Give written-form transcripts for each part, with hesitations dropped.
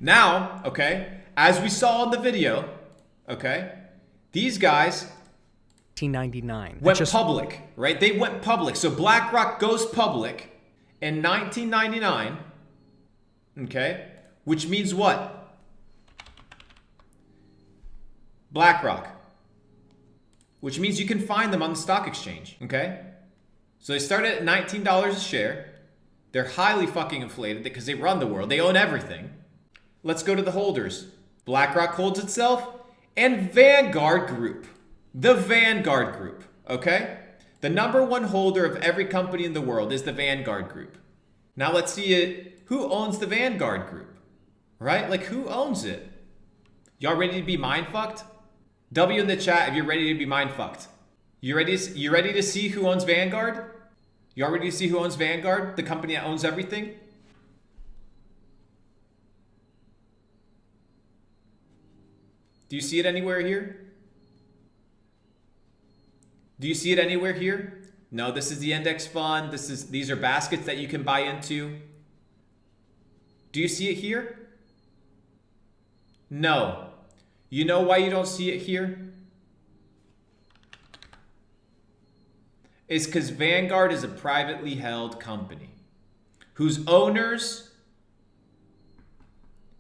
Now, okay, as we saw in the video, okay, these guys 1999. went public, right? They went public. So BlackRock goes public in 1999, okay, which means what? BlackRock, which means you can find them on the stock exchange, okay? So they started at $19 a share. They're highly fucking inflated because they run the world. They own everything. Let's go to the holders. BlackRock holds itself and Vanguard Group. The Vanguard Group, okay? The number one holder of every company in the world is the Vanguard Group. Now let's see it. Who owns the Vanguard Group, right? Like, who owns it? Y'all ready to be mind fucked? W in the chat if you're ready to be mind fucked. You ready to see who owns Vanguard? Y'all ready to see who owns Vanguard? The company that owns everything? Do you see it anywhere here? Do you see it anywhere here? No, this is the index fund. These are baskets that you can buy into. Do you see it here? No. You know why you don't see it here? It's because Vanguard is a privately held company whose owners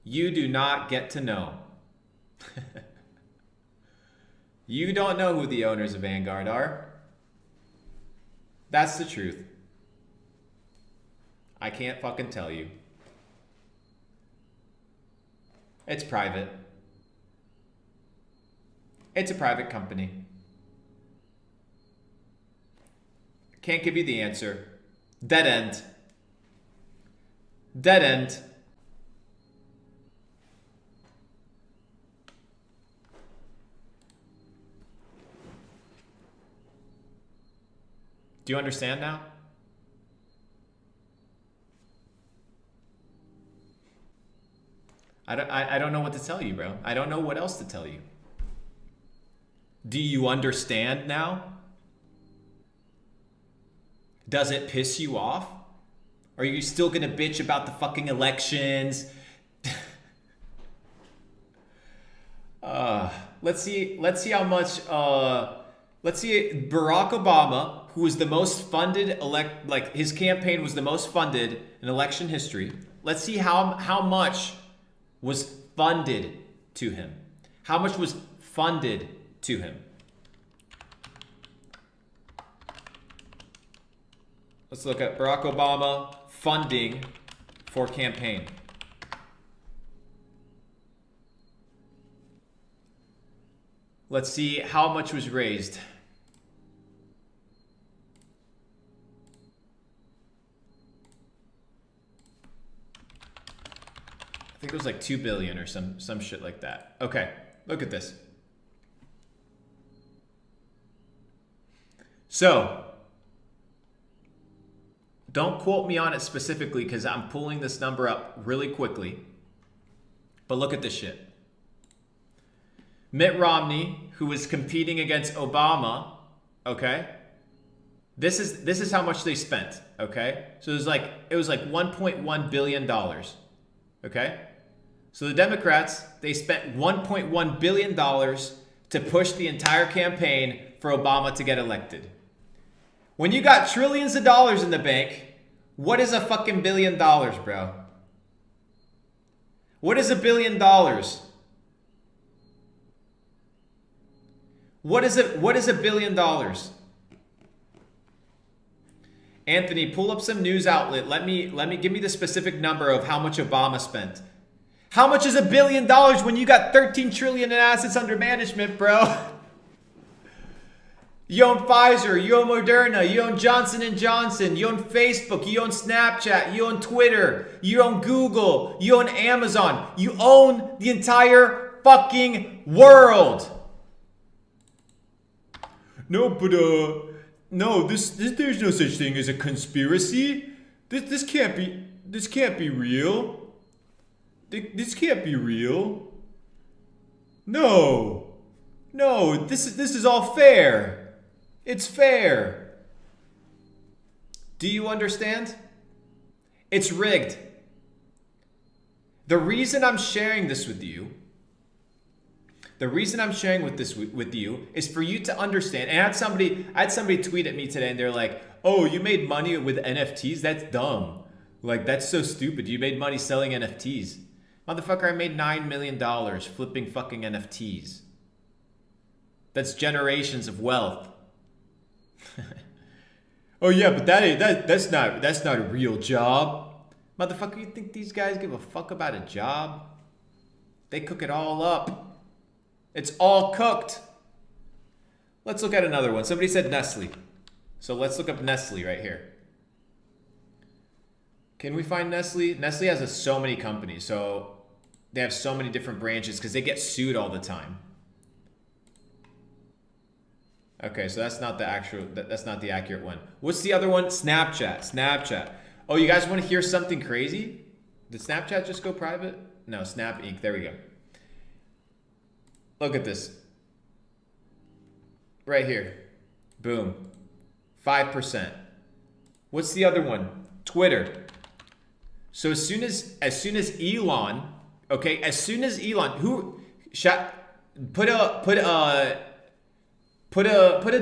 you do not get to know. You don't know who the owners of Vanguard are. That's the truth. I can't fucking tell you. It's private. It's a private company. Can't give you the answer. Dead end. Dead end. Do you understand now? I don't know what to tell you, bro. I don't know what else to tell you. Do you understand now? Does it piss you off? Are you still gonna bitch about the fucking elections? Let's see how much. Let's see Barack Obama, who was the most funded his campaign was the most funded in election history. Let's see how much was funded to him. How much was funded to him? Let's look at Barack Obama funding for campaign. Let's see how much was raised. I think it was like 2 billion or some shit like that. Okay, look at this. So, don't quote me on it specifically because I'm pulling this number up really quickly. But look at this shit. Mitt Romney, who was competing against Obama, okay? This is how much they spent, okay? So it was like $1.1 billion, okay? So the Democrats, they spent $1.1 billion to push the entire campaign for Obama to get elected. When you got trillions of dollars in the bank, what is a fucking $1 billion, bro? What is $1 billion? What is $1 billion? Anthony, pull up some news outlet. Give me the specific number of how much Obama spent. How much is $1 billion when you got 13 trillion in assets under management, bro? You own Pfizer, you own Moderna, you own Johnson & Johnson, you own Facebook, you own Snapchat, you own Twitter, you own Google, you own Amazon. You own the entire fucking world. No, but no, there's no such thing as a conspiracy. This can't be real. This can't be real. No, this is all fair. It's fair. Do you understand? It's rigged. The reason I'm sharing this with you, is for you to understand. And I had somebody tweet at me today and they're like, "Oh, you made money with NFTs? That's dumb. Like, that's so stupid. You made money selling NFTs." Motherfucker, I made $9 million flipping fucking NFTs. That's generations of wealth. Oh yeah, but that's not a real job. Motherfucker, you think these guys give a fuck about a job? They cook it all up. It's all cooked. Let's look at another one. Somebody said Nestle. So let's look up Nestle right here. Can we find Nestle? Nestle has so many companies, so they have so many different branches because they get sued all the time. Okay, so that's not the accurate one. What's the other one? Snapchat. Oh, you guys want to hear something crazy? Did Snapchat just go private? No, Snap Inc. There we go. Look at this. Right here. Boom. 5%. What's the other one? Twitter. So as soon as Elon, okay, put a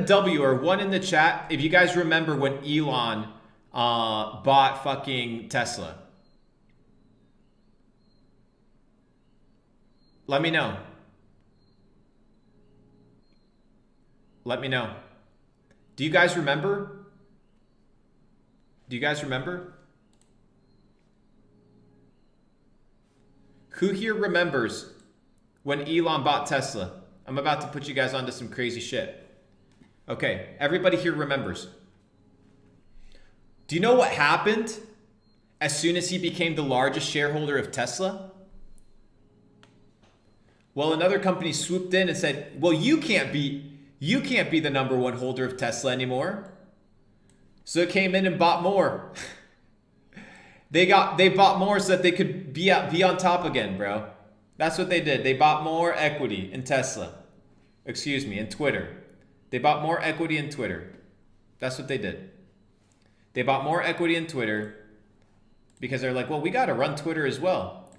W or one in the chat if you guys remember when Elon bought fucking Tesla. Let me know. Do you guys remember? Who here remembers when Elon bought Tesla? I'm about to put you guys onto some crazy shit. Okay, everybody here remembers. Do you know what happened as soon as he became the largest shareholder of Tesla? Well, another company swooped in and said, "Well, you can't be the number one holder of Tesla anymore." So it came in and bought more. They bought more so that they could be on top again, bro. That's what they did. They bought more equity in Tesla. Excuse me, in Twitter. They bought more equity in Twitter. That's what they did. They bought more equity in Twitter because they're like, well, we got to run Twitter as well.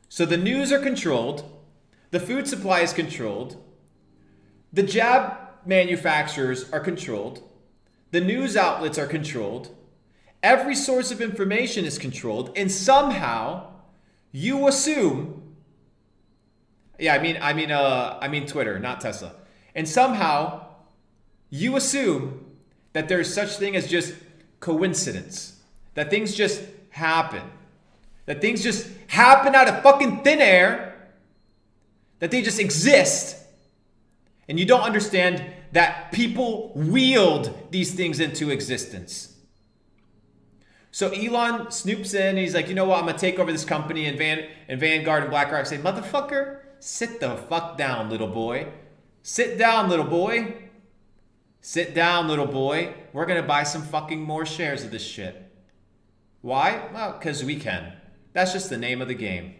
So the news are controlled. The food supply is controlled. The jab manufacturers are controlled. The news outlets are controlled. Every source of information is controlled. And somehow you assume, I mean Twitter, not Tesla. And somehow you assume that there's such thing as just coincidence. That things just happen. That things just happen out of fucking thin air. That they just exist. And you don't understand that people wield these things into existence. So Elon snoops in and he's like, you know what, I'm gonna take over this company. And Vanguard and BlackRock say, motherfucker, sit the fuck down, little boy. Sit down, little boy. Sit down, little boy. We're gonna buy some fucking more shares of this shit. Why? Well, because we can. That's just the name of the game.